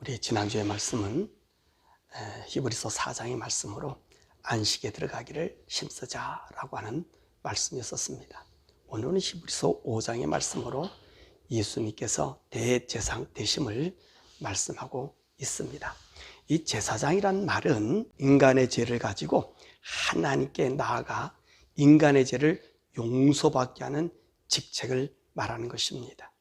우리 지난주의 말씀은 히브리서 4장의 말씀으로 안식에 들어가기를 힘쓰자라고 하는 말씀이었습니다. 오늘은 히브리서 5장의 말씀으로 예수님께서 대제사장 되심을 말씀하고 있습니다. 이 제사장이란 말은 인간의 죄를 가지고 하나님께 나아가 인간의 죄를 용서받게 하는 직책을 말하는 것입니다.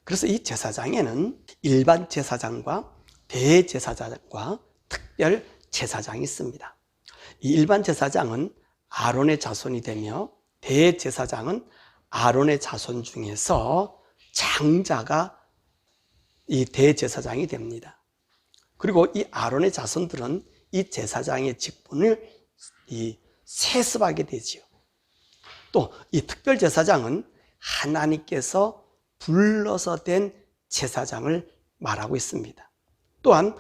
그래서 이 제사장에는 일반 제사장과 대제사장과 특별 제사장이 있습니다. 이 일반 제사장은 아론의 자손이 되며 대제사장은 아론의 자손 중에서 장자가 이 대제사장이 됩니다. 그리고 이 아론의 자손들은 이 제사장의 직분을 세습하게 되지요. 또 이 특별 제사장은 하나님께서 불러서 된 제사장을 말하고 있습니다. 또한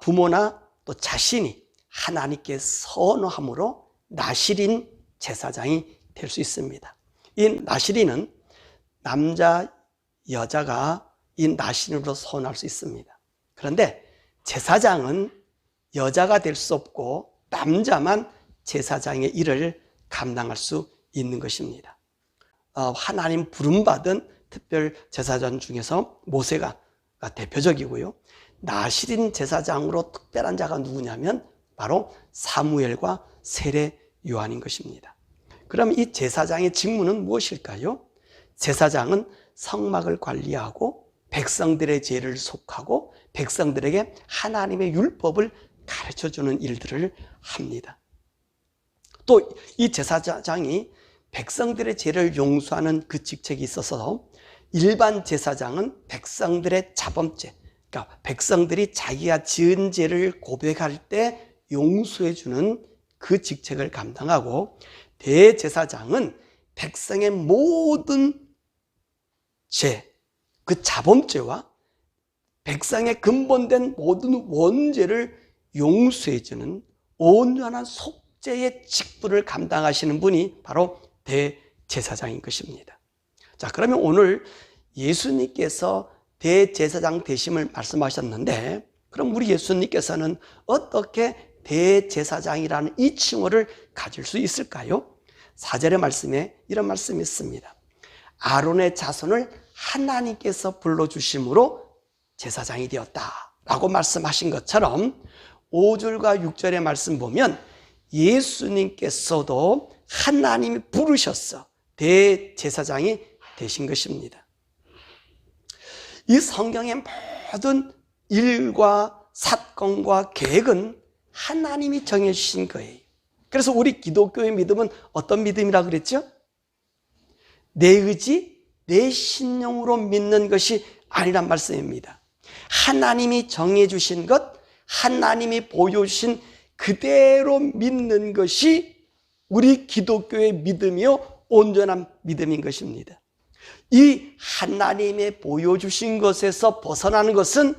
부모나 또 자신이 하나님께 선호함으로 나실인 제사장이 될 수 있습니다. 이 나실인은 남자, 여자가 이 나실인으로 선호할 수 있습니다. 그런데 제사장은 여자가 될 수 없고 남자만 제사장의 일을 감당할 수 있는 것입니다. 하나님 부름받은 특별 제사장 중에서 모세가 대표적이고요. 나실인 제사장으로 특별한 자가 누구냐면 바로 사무엘과 세례 요한인 것입니다. 그럼 이 제사장의 직무는 무엇일까요? 제사장은 성막을 관리하고 백성들의 죄를 속하고 백성들에게 하나님의 율법을 가르쳐주는 일들을 합니다. 또 이 제사장이 백성들의 죄를 용서하는 그 직책이 있어서 일반 제사장은 백성들의 자범죄, 그러니까 백성들이 자기가 지은 죄를 고백할 때 용서해주는 그 직책을 감당하고, 대제사장은 백성의 모든 죄, 그 자범죄와 백성의 근본된 모든 원죄를 용서해주는 온전한 속죄의 직분을 감당하시는 분이 바로 대제사장인 것입니다. 자, 그러면 오늘 예수님께서 대제사장 되심을 말씀하셨는데, 그럼 우리 예수님께서는 어떻게 대제사장이라는 이 칭호를 가질 수 있을까요? 4절의 말씀에 이런 말씀이 있습니다. 아론의 자손을 하나님께서 불러주심으로 제사장이 되었다라고 말씀하신 것처럼 5절과 6절의 말씀 보면 예수님께서도 하나님이 부르셨어 대제사장이 되신 것입니다. 이 성경의 모든 일과 사건과 계획은 하나님이 정해주신 거예요. 그래서 우리 기독교의 믿음은 어떤 믿음이라고 그랬죠? 내 의지, 내 신념으로 믿는 것이 아니란 말씀입니다. 하나님이 정해주신 것, 하나님이 보여주신 그대로 믿는 것이 우리 기독교의 믿음이요 온전한 믿음인 것입니다. 이 하나님의 보여주신 것에서 벗어나는 것은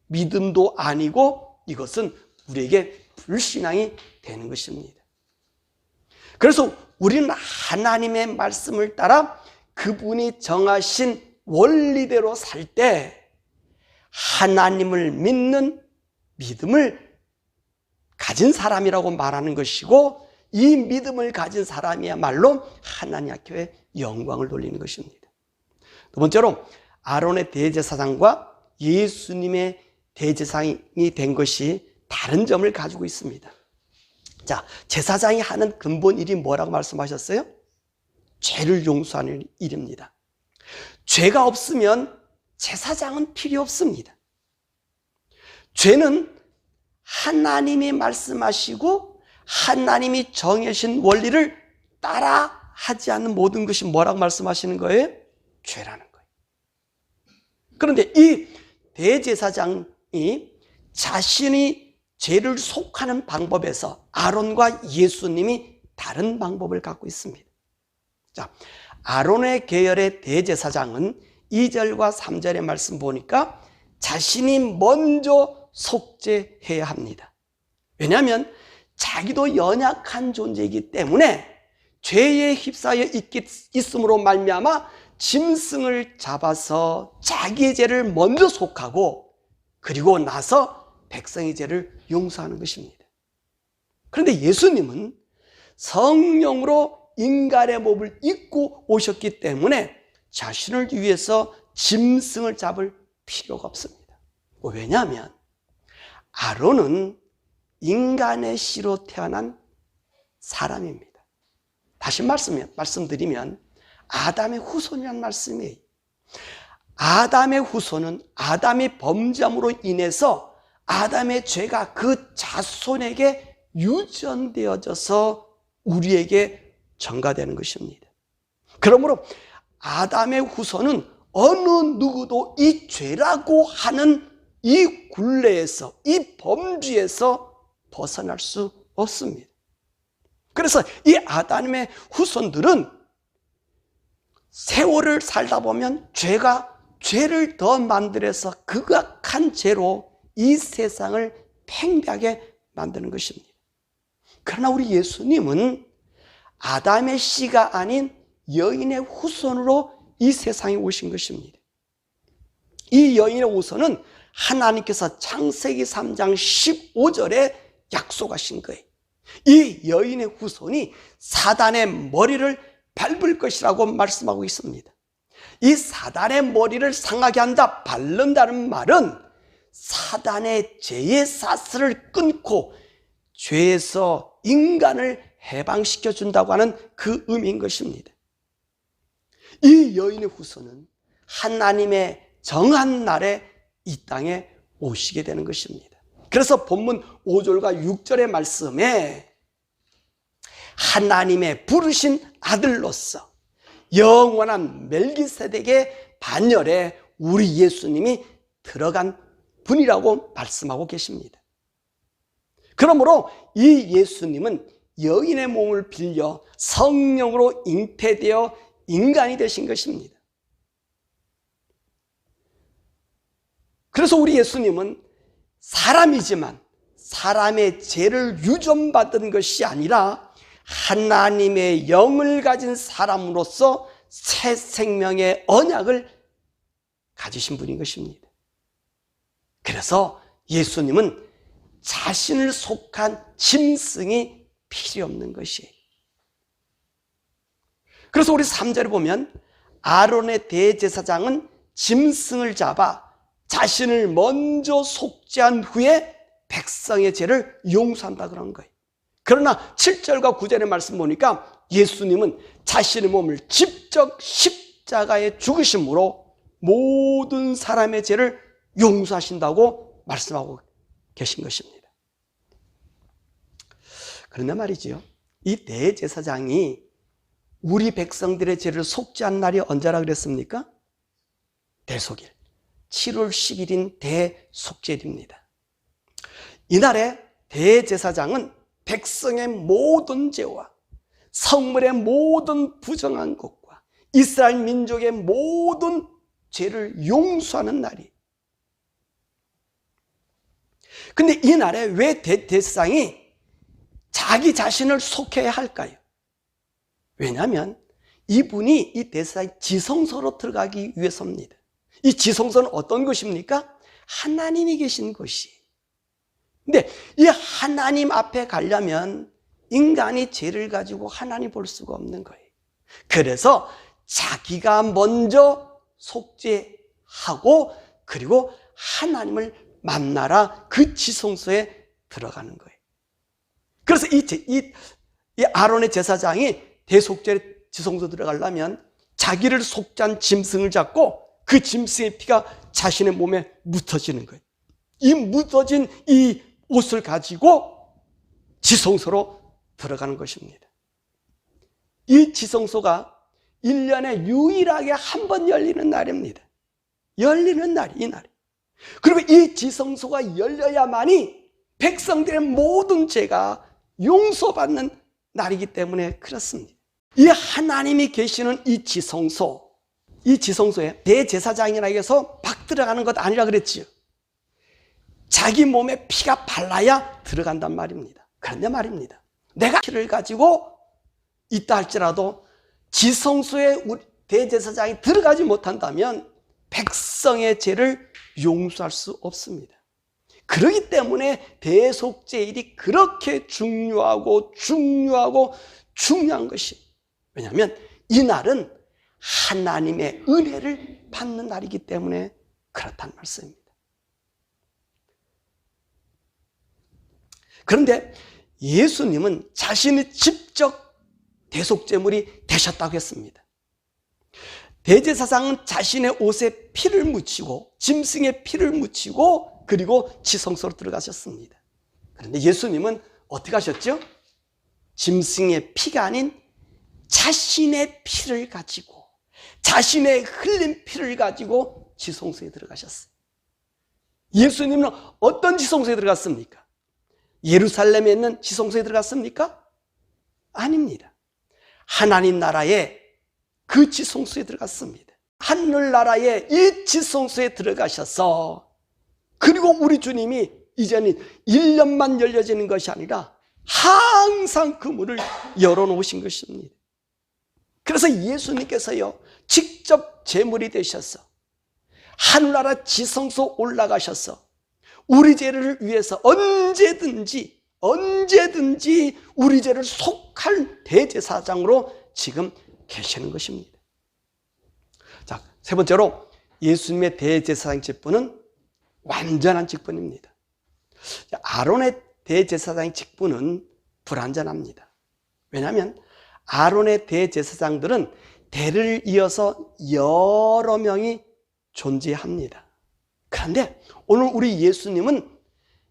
믿음도 아니고 이것은 우리에게 불신앙이 되는 것입니다. 그래서 우리는 하나님의 말씀을 따라 그분이 정하신 원리대로 살 때 하나님을 믿는 믿음을 가진 사람이라고 말하는 것이고, 이 믿음을 가진 사람이야말로 하나님 앞에 영광을 돌리는 것입니다. 두 번째로 아론의 대제사장과 예수님의 대제사장이 된 것이 다른 점을 가지고 있습니다. 자, 제사장이 하는 근본 일이 뭐라고 말씀하셨어요? 죄를 용서하는 일입니다. 죄가 없으면 제사장은 필요 없습니다. 죄는 하나님이 말씀하시고 하나님이 정해신 원리를 따라 하지 않는 모든 것이 뭐라고 말씀하시는 거예요? 죄라는 거예요. 그런데 이 대제사장이 자신이 죄를 속하는 방법에서 아론과 예수님이 다른 방법을 갖고 있습니다. 자, 아론의 계열의 대제사장은 2절과 3절의 말씀 보니까 자신이 먼저 속죄해야 합니다. 왜냐하면 자기도 연약한 존재이기 때문에 죄에 휩싸여 있음으로 말미암아 짐승을 잡아서 자기의 죄를 먼저 속하고 그리고 나서 백성의 죄를 용서하는 것입니다. 그런데 예수님은 성령으로 인간의 몸을 입고 오셨기 때문에 자신을 위해서 짐승을 잡을 필요가 없습니다. 왜냐하면 아론은 인간의 씨로 태어난 사람입니다. 다시 말씀드리면 아담의 후손이라는 말씀이에요. 아담의 후손은 아담이 범죄함으로 인해서 아담의 죄가 그 자손에게 유전되어져서 우리에게 전가되는 것입니다. 그러므로 아담의 후손은 어느 누구도 이 죄라고 하는 이 굴레에서, 이 범죄에서 벗어날 수 없습니다. 그래서 이 아담의 후손들은 세월을 살다 보면 죄를 더 만들어서 극악한 죄로 이 세상을 팽배하게 만드는 것입니다. 그러나 우리 예수님은 아담의 씨가 아닌 여인의 후손으로 이 세상에 오신 것입니다. 이 여인의 후손은 하나님께서 창세기 3장 15절에 약속하신 거예요. 이 여인의 후손이 사단의 머리를 밟을 것이라고 말씀하고 있습니다. 이 사단의 머리를 상하게 한다, 밟는다는 말은 사단의 죄의 사슬을 끊고 죄에서 인간을 해방시켜 준다고 하는 그 의미인 것입니다. 이 여인의 후손은 하나님의 정한 날에 이 땅에 오시게 되는 것입니다. 그래서 본문 5절과 6절의 말씀에 하나님의 부르신 아들로서 영원한 멜기세덱의 반열에 우리 예수님이 들어간 분이라고 말씀하고 계십니다. 그러므로 이 예수님은 여인의 몸을 빌려 성령으로 잉태되어 인간이 되신 것입니다. 그래서 우리 예수님은 사람이지만 사람의 죄를 유전받은 것이 아니라 하나님의 영을 가진 사람으로서 새 생명의 언약을 가지신 분인 것입니다. 그래서 예수님은 자신을 속한 짐승이 필요 없는 것이에요. 그래서 우리 3절에 보면 아론의 대제사장은 짐승을 잡아 자신을 먼저 속죄한 후에 백성의 죄를 용서한다 그런 거예요. 그러나 7절과 9절의 말씀 보니까 예수님은 자신의 몸을 직접 십자가에 죽으심으로 모든 사람의 죄를 용서하신다고 말씀하고 계신 것입니다. 그런데 말이지요, 이 대제사장이 우리 백성들의 죄를 속죄한 날이 언제라 그랬습니까? 대속일 7월 10일인 대속죄일입니다. 이날에 대제사장은 백성의 모든 죄와 성물의 모든 부정한 것과 이스라엘 민족의 모든 죄를 용서하는 날이. 근데 이 날에 왜 대제사장이 자기 자신을 속여야 할까요? 왜냐하면 이분이 이 대제사장이 지성소로 들어가기 위해서입니다. 이 지성소는 어떤 것입니까? 하나님이 계신 곳이. 근데 이 하나님 앞에 가려면 인간이 죄를 가지고 하나님 볼 수가 없는 거예요. 그래서 자기가 먼저 속죄하고 그리고 하나님을 만나라 그 지성소에 들어가는 거예요. 그래서 이 아론의 제사장이 대속죄 지성소 들어가려면 자기를 속죄한 짐승을 잡고 그 짐승의 피가 자신의 몸에 묻어지는 거예요. 이 묻어진 이 옷을 가지고 지성소로 들어가는 것입니다. 이 지성소가 1년에 유일하게 한 번 열리는 날입니다. 열리는 날이 이 날이. 그리고 이 지성소가 열려야만이 백성들의 모든 죄가 용서받는 날이기 때문에 그렇습니다. 이 하나님이 계시는 이 지성소에 대제사장이라 해서 막 들어가는 것 아니라 그랬지요. 자기 몸에 피가 발라야 들어간단 말입니다. 그런데 말입니다, 내가 피를 가지고 있다 할지라도 지성소에 우리 대제사장이 들어가지 못한다면 백성의 죄를 용서할 수 없습니다. 그렇기 때문에 대속죄일이 그렇게 중요한 것이, 왜냐하면 이날은 하나님의 은혜를 받는 날이기 때문에 그렇다는 말씀입니다. 그런데 예수님은 자신이 직접 대속제물이 되셨다고 했습니다. 대제사장은 자신의 옷에 피를 묻히고 짐승의 피를 묻히고 그리고 지성소로 들어가셨습니다. 그런데 예수님은 어떻게 하셨죠? 짐승의 피가 아닌 자신의 피를 가지고, 자신의 흘린 피를 가지고 지성소에 들어가셨어요. 예수님은 어떤 지성소에 들어갔습니까? 예루살렘에 있는 지성소에 들어갔습니까? 아닙니다. 하나님 나라의 그 지성소에 들어갔습니다. 하늘나라의 이 지성소에 들어가셔서, 그리고 우리 주님이 이제는 1년만 열려지는 것이 아니라 항상 그 문을 열어놓으신 것입니다. 그래서 예수님께서요, 직접 제물이 되셔서 하늘나라 지성소 올라가셔서 우리 죄를 위해서 언제든지 우리 죄를 속할 대제사장으로 지금 계시는 것입니다. 자, 세 번째로 예수님의 대제사장 직분은 완전한 직분입니다. 아론의 대제사장 직분은 불완전합니다. 왜냐하면 아론의 대제사장들은 대를 이어서 여러 명이 존재합니다. 그런데 오늘 우리 예수님은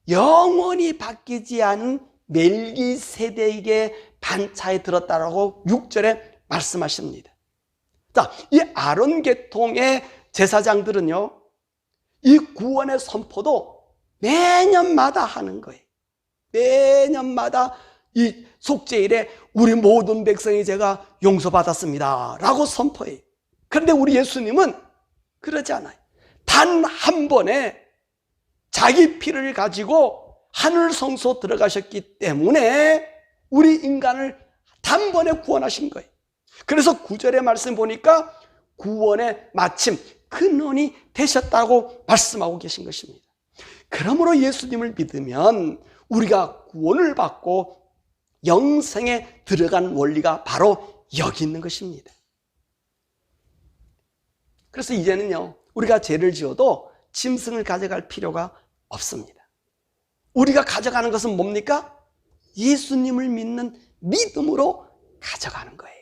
영원히 바뀌지 않은 멜기세덱의 반차에 들었다라고 6절에 말씀하십니다. 자, 이 아론 계통의 제사장들은요, 이 구원의 선포도 매년마다 하는 거예요. 매년마다 이 속죄일에 우리 모든 백성의 죄가 용서받았습니다 라고 선포해요. 그런데 우리 예수님은 그러지 않아요. 단 한 번에 자기 피를 가지고 하늘 성소 들어가셨기 때문에 우리 인간을 단번에 구원하신 거예요. 그래서 9절의 말씀 보니까 구원의 마침 근원이 되셨다고 말씀하고 계신 것입니다. 그러므로 예수님을 믿으면 우리가 구원을 받고 영생에 들어간 원리가 바로 여기 있는 것입니다. 그래서 이제는요, 우리가 죄를 지어도 짐승을 가져갈 필요가 없습니다. 우리가 가져가는 것은 뭡니까? 예수님을 믿는 믿음으로 가져가는 거예요.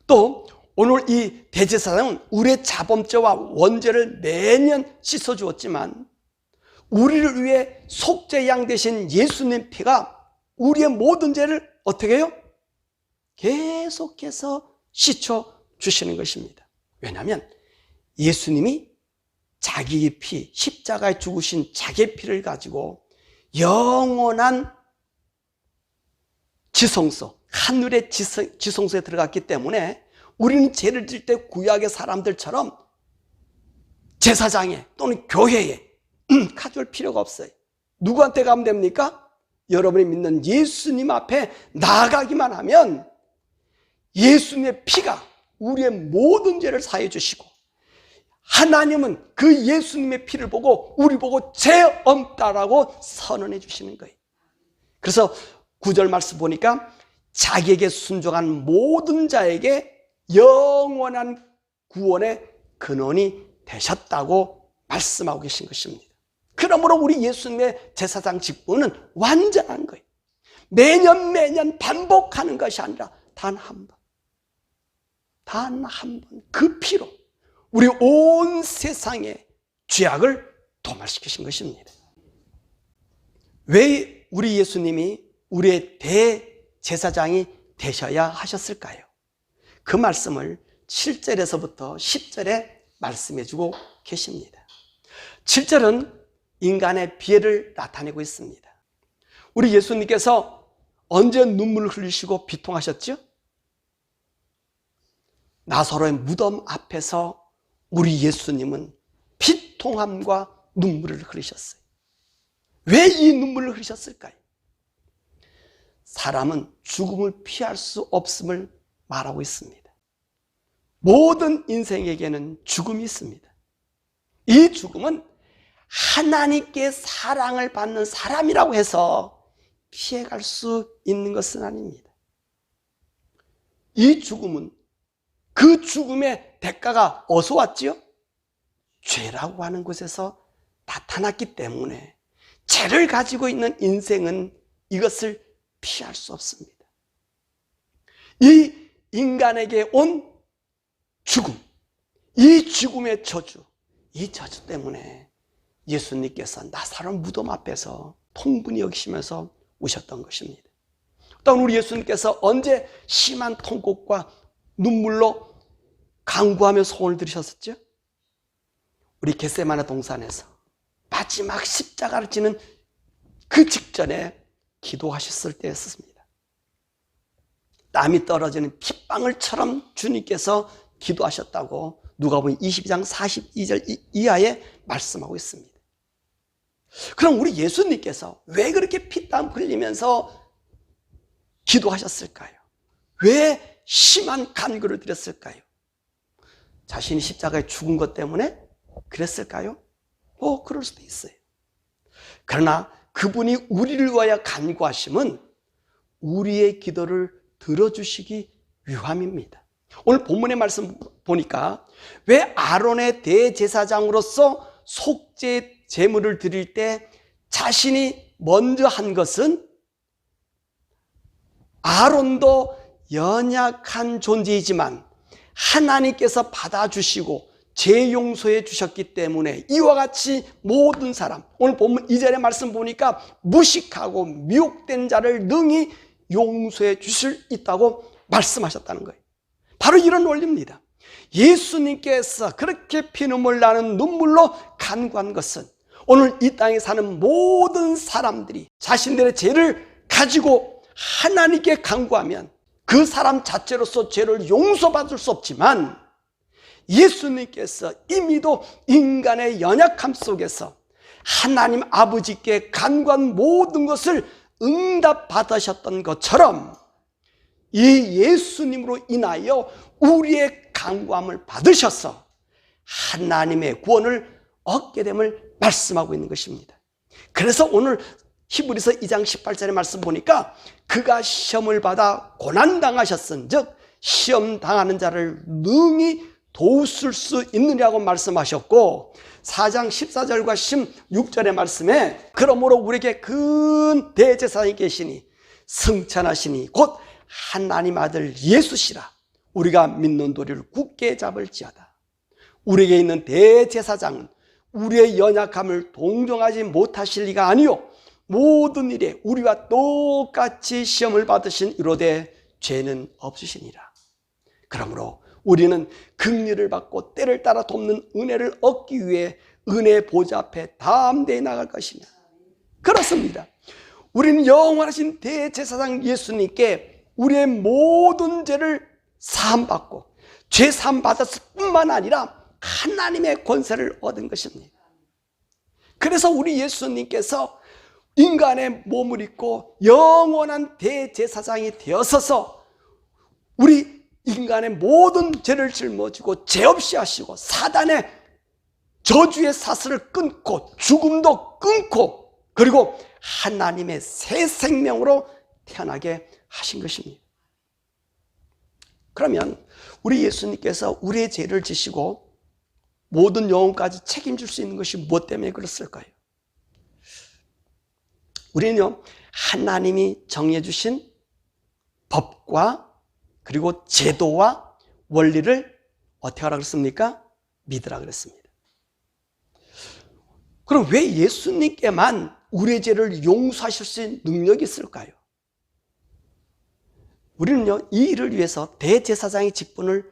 또 오늘 이 대제사장은 우리의 자범죄와 원죄를 매년 씻어주었지만 우리를 위해 속죄양 되신 예수님 피가 우리의 모든 죄를 어떻게 해요? 계속해서 씻어주시는 것입니다. 왜냐하면 예수님이 자기의 피, 십자가에 죽으신 자기의 피를 가지고 영원한 지성소, 하늘의 지성소에 들어갔기 때문에 우리는 죄를 질 때 구약의 사람들처럼 제사장에 또는 교회에 가져올 필요가 없어요. 누구한테 가면 됩니까? 여러분이 믿는 예수님 앞에 나아가기만 하면 예수님의 피가 우리의 모든 죄를 사해 주시고, 하나님은 그 예수님의 피를 보고 우리 보고 죄 없다라고 선언해 주시는 거예요. 그래서 9절 말씀 보니까 자기에게 순종한 모든 자에게 영원한 구원의 근원이 되셨다고 말씀하고 계신 것입니다. 그러므로 우리 예수님의 제사장 직분은 완전한 거예요. 매년 반복하는 것이 아니라 단 한 번 그 피로 우리 온 세상의 죄악을 도말시키신 것입니다. 왜 우리 예수님이 우리의 대제사장이 되셔야 하셨을까요? 그 말씀을 7절에서부터 10절에 말씀해 주고 계십니다. 7절은 인간의 비애를 나타내고 있습니다. 우리 예수님께서 언제 눈물을 흘리시고 비통하셨죠? 나사로의 무덤 앞에서 우리 예수님은 비통함과 눈물을 흘리셨어요. 왜 이 눈물을 흘리셨을까요? 사람은 죽음을 피할 수 없음을 말하고 있습니다. 모든 인생에게는 죽음이 있습니다. 이 죽음은 하나님께 사랑을 받는 사람이라고 해서 피해갈 수 있는 것은 아닙니다. 이 죽음은, 그 죽음의 대가가 어디서 왔지요? 죄라고 하는 곳에서 나타났기 때문에 죄를 가지고 있는 인생은 이것을 피할 수 없습니다. 이 인간에게 온 죽음, 이 죽음의 저주, 이 저주 때문에 예수님께서 나사렛 무덤 앞에서 통분히 여기시면서 우셨던 것입니다. 또한 우리 예수님께서 언제 심한 통곡과 눈물로 간구하며 소원을 들으셨었죠? 우리 겟세마네 동산에서 마지막 십자가를 지는 그 직전에 기도하셨을 때였습니다. 땀이 떨어지는 핏방울처럼 주님께서 기도하셨다고 누가복음 22장 42절 이하에 말씀하고 있습니다. 그럼 우리 예수님께서 왜 그렇게 피땀 흘리면서 기도하셨을까요? 왜 심한 간구를 드렸을까요? 자신이 십자가에 죽은 것 때문에 그랬을까요? 그럴 수도 있어요. 그러나 그분이 우리를 위하여 간구하심은 우리의 기도를 들어주시기 위함입니다. 오늘 본문의 말씀 보니까 왜 아론의 대제사장으로서 속죄 제물을 드릴 때 자신이 먼저 한 것은 아론도 연약한 존재이지만 하나님께서 받아주시고 죄 용서해 주셨기 때문에 이와 같이 모든 사람, 오늘 본문 2절의 말씀 보니까 무식하고 미혹된 자를 능히 용서해 주실 수 있다고 말씀하셨다는 거예요. 바로 이런 원리입니다. 예수님께서 그렇게 피눈물 나는 눈물로 간구한 것은 오늘 이 땅에 사는 모든 사람들이 자신들의 죄를 가지고 하나님께 간구하면 그 사람 자체로서 죄를 용서받을 수 없지만 예수님께서 이미도 인간의 연약함 속에서 하나님 아버지께 간구한 모든 것을 응답받으셨던 것처럼 이 예수님으로 인하여 우리의 간구함을 받으셔서 하나님의 구원을 얻게 됨을 말씀하고 있는 것입니다. 그래서 오늘 히브리서 2장 18절의 말씀 보니까 그가 시험을 받아 고난당하셨은즉 시험 당하는 자를 능히 도우실 수 있느냐고 말씀하셨고 4장 14절과 16절의 말씀에 그러므로 우리에게 큰 대제사장이 계시니 승천하시니 곧 하나님 아들 예수시라 우리가 믿는 도리를 굳게 잡을지어다. 우리에게 있는 대제사장은 우리의 연약함을 동정하지 못하실 리가 아니요 모든 일에 우리와 똑같이 시험을 받으신 이로되 죄는 없으시니라. 그러므로 우리는 긍휼을 받고 때를 따라 돕는 은혜를 얻기 위해 은혜 보좌 앞에 담대히 나갈 것이냐. 그렇습니다. 우리는 영원하신 대제사장 예수님께 우리의 모든 죄를 사함받고 죄 사함받았을 뿐만 아니라 하나님의 권세를 얻은 것입니다. 그래서 우리 예수님께서 인간의 몸을 입고 영원한 대제사장이 되어서서 우리 인간의 모든 죄를 짊어지고 죄 없이 하시고 사단의 저주의 사슬을 끊고 죽음도 끊고 그리고 하나님의 새 생명으로 태어나게 하신 것입니다. 그러면 우리 예수님께서 우리의 죄를 지시고 모든 영혼까지 책임질 수 있는 것이 무엇 때문에 그랬을까요? 우리는요, 하나님이 정해 주신 법과 그리고 제도와 원리를 어떻게 하라 그랬습니까? 믿으라 그랬습니다. 그럼 왜 예수님께만 우리의 죄를 용서하실 수 있는 능력이 있을까요? 우리는요, 이 일을 위해서 대제사장의 직분을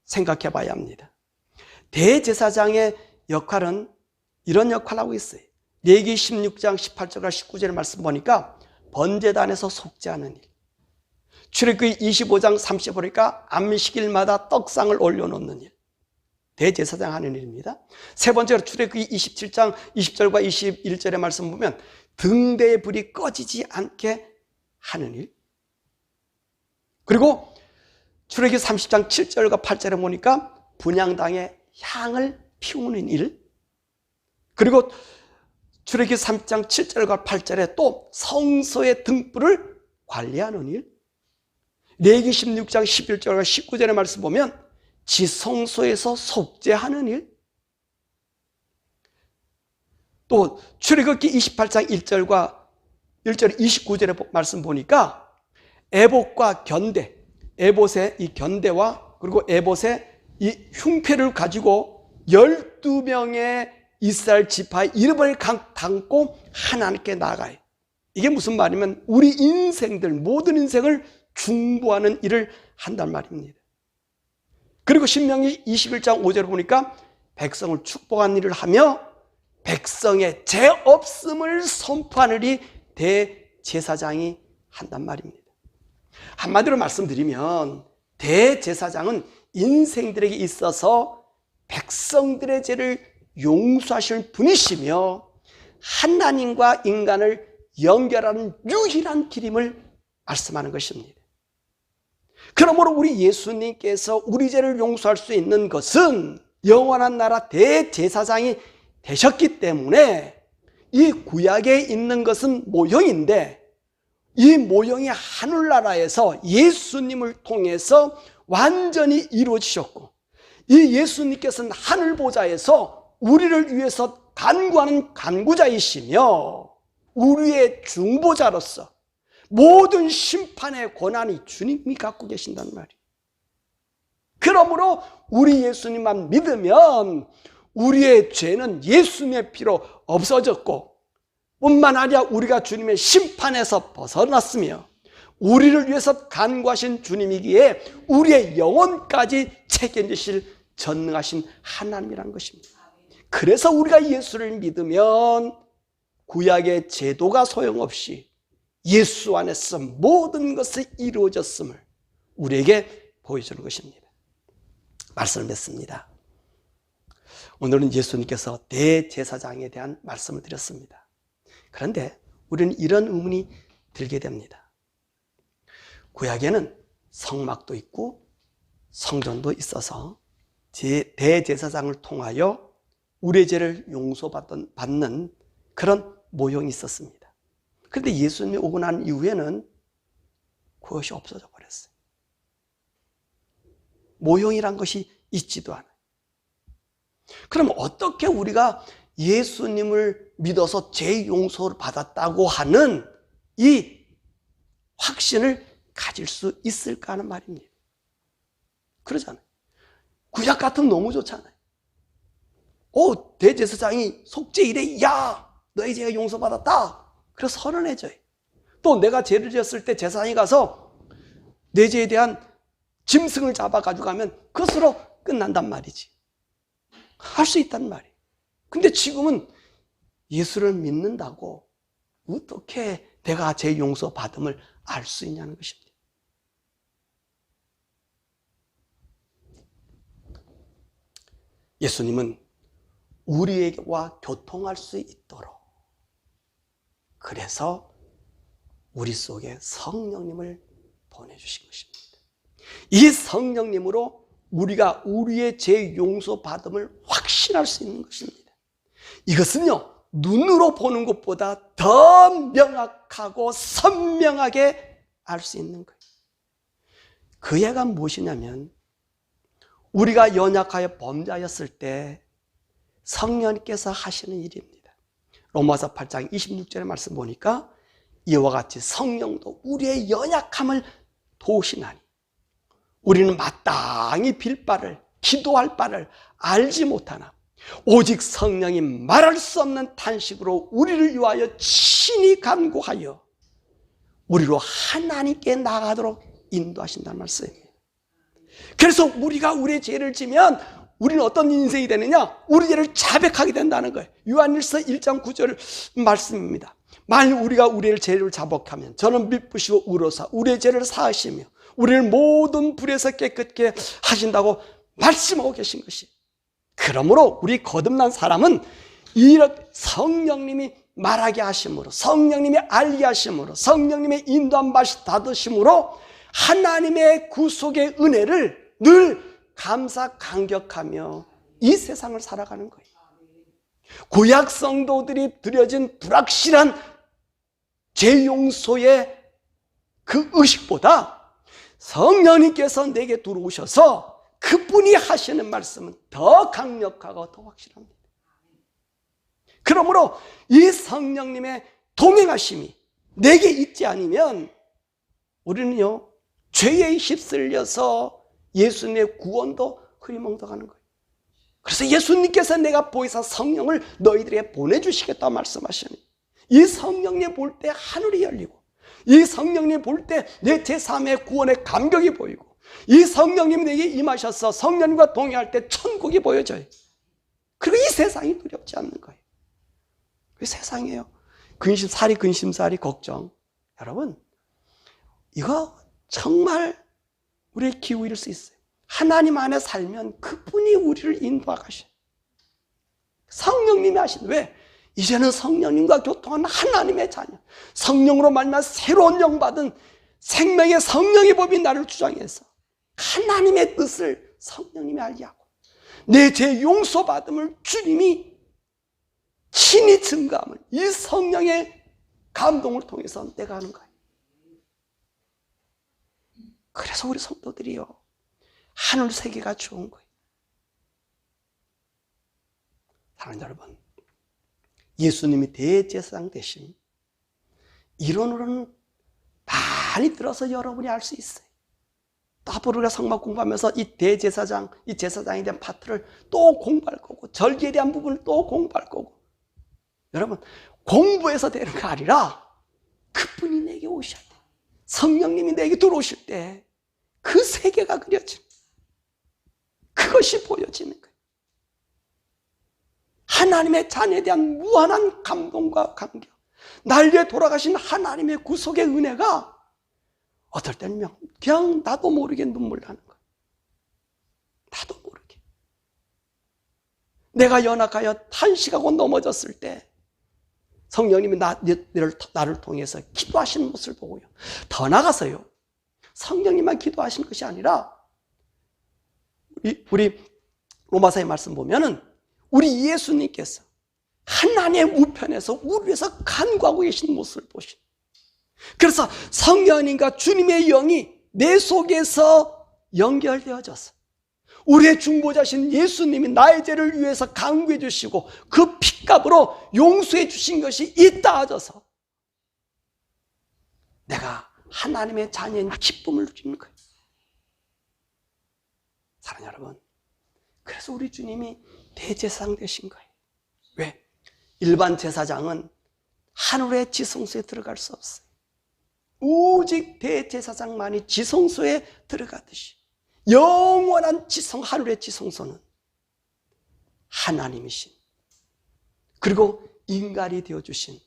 생각해 봐야 합니다. 대제사장의 역할은 이런 역할을 하고 있어요. 레위기 16장 18절과 19절의 말씀 보니까 번제단에서 속죄하는 일, 출애굽기 25장 30절 보니까 안식일마다 떡상을 올려놓는 일, 대제사장 하는 일입니다. 세 번째로 출애굽기 27장 20절과 21절의 말씀 보면 등대의 불이 꺼지지 않게 하는 일, 그리고 출애굽기 30장 7절과 8절에 보니까 분향당에 향을 피우는 일, 그리고 출애굽기 3장 7절과 8절에 또 성소의 등불을 관리하는 일, 레위기 16장 11절과 19절의 말씀 보면 지성소에서 속죄하는 일, 또 출애굽기 28장 1절과 29절의 말씀 보니까 에봇과 견대, 에봇의 이 견대와 그리고 에봇의 이 흉패를 가지고 12명의 이스라엘 지파의 이름을 담고 하나님께 나아가요. 이게 무슨 말이면 우리 인생들, 모든 인생을 중보하는 일을 한단 말입니다. 그리고 신명기 21장 5절을 보니까 백성을 축복하는 일을 하며 백성의 죄 없음을 선포하는 일이 대제사장이 한단 말입니다. 한마디로 말씀드리면 대제사장은 인생들에게 있어서 백성들의 죄를 용서하실 분이시며 하나님과 인간을 연결하는 유일한 길임을 말씀하는 것입니다. 그러므로 우리 예수님께서 우리 죄를 용서할 수 있는 것은 영원한 나라 대제사장이 되셨기 때문에 이 구약에 있는 것은 모형인데 이 모형이 하늘나라에서 예수님을 통해서 완전히 이루어지셨고 이 예수님께서는 하늘보좌에서 우리를 위해서 간구하는 간구자이시며 우리의 중보자로서 모든 심판의 권한이 주님이 갖고 계신단 말이에요. 그러므로 우리 예수님만 믿으면 우리의 죄는 예수님의 피로 없어졌고 뿐만 아니라 우리가 주님의 심판에서 벗어났으며 우리를 위해서 간구하신 주님이기에 우리의 영혼까지 책임지실 전능하신 하나님이라는 것입니다. 그래서 우리가 예수를 믿으면 구약의 제도가 소용없이 예수 안에서 모든 것이 이루어졌음을 우리에게 보여주는 것입니다. 말씀을 맺습니다. 오늘은 예수님께서 대제사장에 대한 말씀을 드렸습니다. 그런데 우리는 이런 의문이 들게 됩니다. 구약에는 성막도 있고 성전도 있어서 대제사장을 통하여 우리의 죄를 용서받는 그런 모형이 있었습니다. 그런데 예수님이 오고 난 이후에는 그것이 없어져 버렸어요. 모형이란 것이 있지도 않아요. 그럼 어떻게 우리가 예수님을 믿어서 죄 용서를 받았다고 하는 이 확신을 가질 수 있을까 하는 말입니다. 그러잖아요. 구약 같으면 너무 좋잖아요. 대제사장이 속죄일에 야 너의 죄가 용서받았다. 그래서 선언해줘요. 또 내가 죄를 지었을 때 제사장이 가서 내 죄에 대한 짐승을 잡아가지고 가면 그것으로 끝난단 말이지. 할 수 있단 말이에요. 근데 지금은 예수를 믿는다고 어떻게 내가 죄 용서받음을 알 수 있냐는 것입니다. 예수님은 우리와 교통할 수 있도록 그래서 우리 속에 성령님을 보내주신 것입니다. 이 성령님으로 우리가 우리의 죄 용서받음을 확신할 수 있는 것입니다. 이것은요 눈으로 보는 것보다 더 명확하고 선명하게 알 수 있는 거예요. 그 예가 무엇이냐면 우리가 연약하여 범죄하였을 때 성령께서 하시는 일입니다. 로마서 8장 26절의 말씀 보니까 이와 같이 성령도 우리의 연약함을 도우시나니 우리는 마땅히 빌 바를 기도할 바를 알지 못하나 오직 성령이 말할 수 없는 탄식으로 우리를 위하여 친히 간구하여 우리로 하나님께 나아가도록 인도하신다는 말씀입니다. 그래서 우리가 우리의 죄를 지면 우리는 어떤 인생이 되느냐? 우리 죄를 자백하게 된다는 거예요. 요한일서 1장 9절 말씀입니다. 만일 우리가 우리의 죄를 자복하면 저는 미쁘시고 의로사 우리의 죄를 사하시며 우리를 모든 불에서 깨끗게 하신다고 말씀하고 계신 것이. 그러므로 우리 거듭난 사람은 이렇게 성령님이 말하게 하심으로 성령님이 알게 하심으로 성령님의 인도한 말씀 닫으심으로 하나님의 구속의 은혜를 늘 감사 감격하며 이 세상을 살아가는 거예요. 구약 성도들이 드려진 불확실한 죄 용서의 그 의식보다 성령님께서 내게 들어오셔서 그분이 하시는 말씀은 더 강력하고 더 확실합니다. 그러므로 이 성령님의 동행하심이 내게 있지 않으면 우리는요, 죄에 휩쓸려서 예수님의 구원도 흐리멍덩하는 거예요. 그래서 예수님께서 내가 보이사 성령을 너희들에게 보내주시겠다고 말씀하시니, 이 성령님 볼 때 하늘이 열리고, 이 성령님 볼 때 내 제3의 구원의 감격이 보이고, 이 성령님이 내게 임하셔서 성령님과 동행할 때 천국이 보여져요. 그리고 이 세상이 두렵지 않는 거예요. 그 세상이에요. 근심살이 걱정. 여러분, 이거 정말 우리의 기후 잃을 수 있어요. 하나님 안에 살면 그분이 우리를 인도하셔요. 성령님이 하신, 왜? 이제는 성령님과 교통한 하나님의 자녀, 성령으로 말미암아 새로운 영 받은 생명의 성령의 법이 나를 주장해서 하나님의 뜻을 성령님이 알게 하고, 내 죄 용서받음을 주님이 친히 증거함을 이 성령의 감동을 통해서 내가 하는 거예요. 그래서 우리 성도들이요, 하늘 세계가 좋은 거예요. 사랑하는 여러분, 예수님이 대제사장 대신 이론으로는 많이 들어서 여러분이 알 수 있어요. 또 앞으로 우리가 성막 공부하면서 이 대제사장, 이 제사장에 대한 파트를 또 공부할 거고, 절기에 대한 부분을 또 공부할 거고. 여러분, 공부해서 되는 거 아니라 그분이 내게 오셔야 돼. 성령님이 내게 들어오실 때 그 세계가 그려지는, 그것이 보여지는 거예요. 하나님의 자녀에 대한 무한한 감동과 감격, 날 위해 돌아가신 하나님의 구속의 은혜가 어떨 때는 그냥 나도 모르게 눈물 나는 거예요. 나도 모르게. 내가 연약하여 탄식하고 넘어졌을 때 성령님이 나를 통해서 기도하시는 모습을 보고요, 더 나아가서요, 성령님만 기도하시는 것이 아니라 우리 로마서의 말씀 보면은 우리 예수님께서 하나님의 우편에서 우리 위해서 간구하고 계신 모습을 보시는, 그래서 성령님과 주님의 영이 내 속에서 연결되어져서 우리의 중보자신 예수님이 나의 죄를 위해서 간구해 주시고 그 핏값으로 용서해 주신 것이 있다하져서 내가 하나님의 자녀인 기쁨을 누리는 거예요. 사랑하는 여러분, 그래서 우리 주님이 대제사장 되신 거예요. 왜? 일반 제사장은 하늘의 지성소에 들어갈 수 없어요. 오직 대제사장만이 지성소에 들어가듯이 영원한 지성, 하늘의 지성소는 하나님이신, 그리고 인간이 되어주신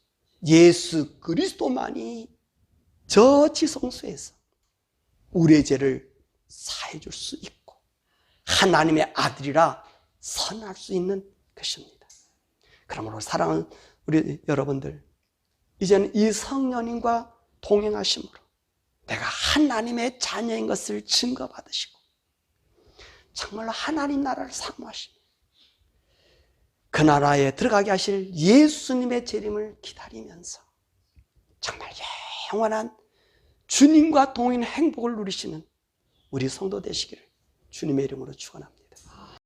예수 그리스도만이 저 지성소에서 우리의 죄를 사해줄 수 있고 하나님의 아들이라 선할 수 있는 것입니다. 그러므로 사랑하는 우리 여러분들, 이제는 이 성령님과 동행하심으로 내가 하나님의 자녀인 것을 증거받으시고 정말로 하나님 나라를 사모하시며 그 나라에 들어가게 하실 예수님의 재림을 기다리면서 정말 영원한 주님과 동행 행복을 누리시는 우리 성도 되시기를 주님의 이름으로 축원합니다.